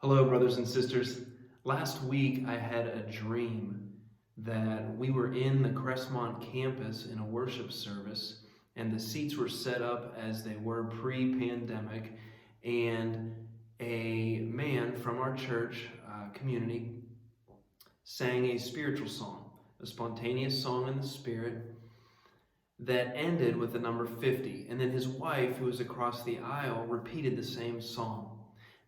Hello, brothers and sisters. Last week I had a dream that we were in the Crestmont campus in a worship service, and the seats were set up as they were pre-pandemic, and a man from our church community sang a spiritual song, a spontaneous song in the Spirit that ended with the number 50. And then his wife, who was across the aisle, repeated the same song.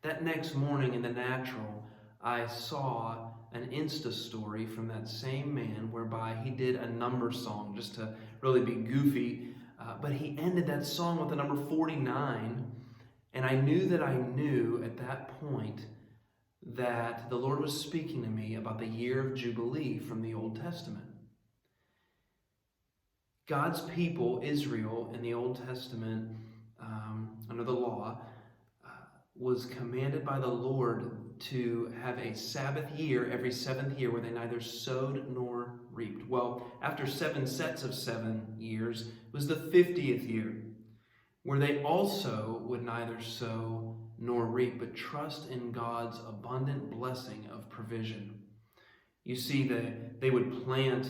That next morning in the natural, I saw an Insta story from that same man whereby he did a number song just to really be goofy. But he ended that song with the number 49. And I knew at that point that the Lord was speaking to me about the year of Jubilee from the Old Testament. God's people, Israel, in the Old Testament, under the law, was commanded by the Lord to have a Sabbath year every seventh year where they neither sowed nor reaped. Well, after 7 sets of 7 years was the 50th year, where they also would neither sow nor reap, but trust in God's abundant blessing of provision. You see, they would plant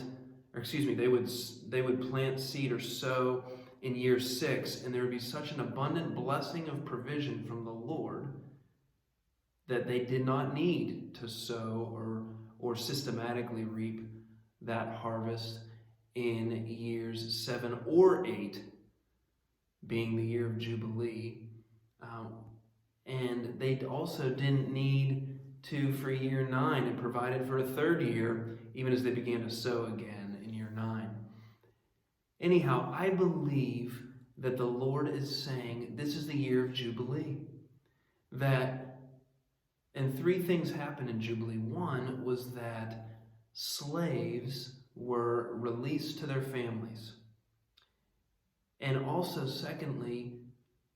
seed or sow in year 6, and there would be such an abundant blessing of provision from the Lord that they did not need to sow or systematically reap that harvest in years 7 or 8, being the year of Jubilee. And they also didn't need to for year 9, and provided for a third year, even as they began to sow again in year 9. Anyhow, I believe that the Lord is saying this is the year of Jubilee. And 3 things happened in Jubilee. One was that slaves were released to their families. And also, secondly,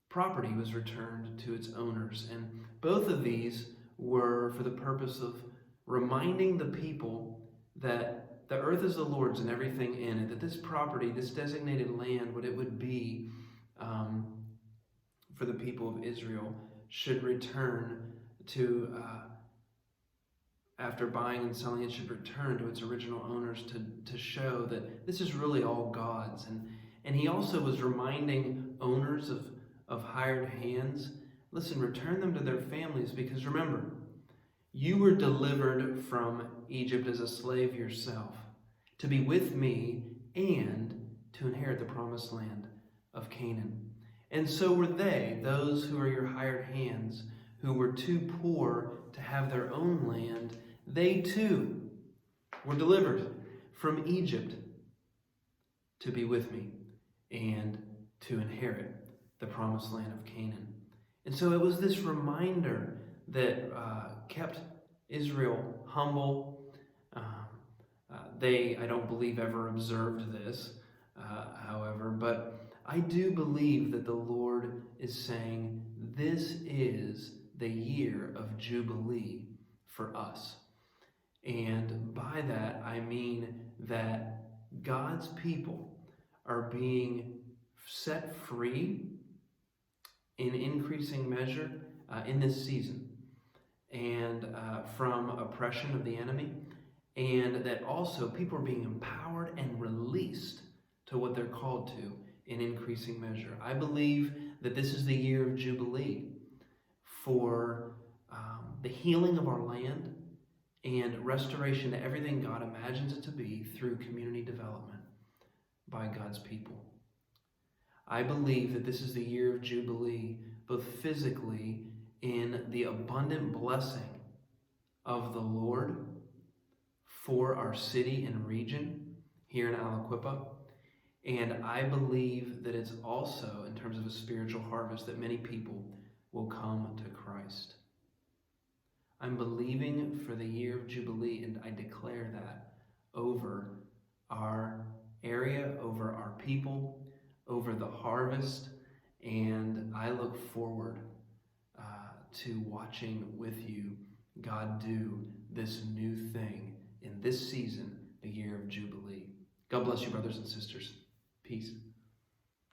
property was returned to its owners. And both of these were for the purpose of reminding the people that the earth is the Lord's and everything in it, that this property, this designated land, what it would be for the people of Israel, should return to, after buying and selling it, should return to its original owners to show that this is really all God's. And he also was reminding owners of hired hands, listen, return them to their families, because remember, you were delivered from Egypt as a slave yourself to be with me and to inherit the promised land of Canaan. And so were they, those who are your hired hands, who were too poor to have their own land. They too were delivered from Egypt to be with me and to inherit the promised land of Canaan. And so it was this reminder that kept Israel humble. They, I don't believe, ever observed this, however, but I do believe that the Lord is saying this is the year of Jubilee for us. And by that, I mean that God's people are being set free in increasing measure in this season, and from oppression of the enemy, and that also people are being empowered and released to what they're called to in increasing measure. I believe that this is the year of Jubilee for the healing of our land and restoration to everything God imagines it to be through community development by God's people. I believe that this is the year of Jubilee, both physically in the abundant blessing of the Lord for our city and region here in Aliquippa. And I believe that it's also, in terms of a spiritual harvest, that many people will come to Christ. I'm believing for the year of Jubilee, and I declare that over our area, over our people, over the harvest, and I look forward to watching with you God do this new thing in this season, the year of Jubilee. God bless you, brothers and sisters. Peace.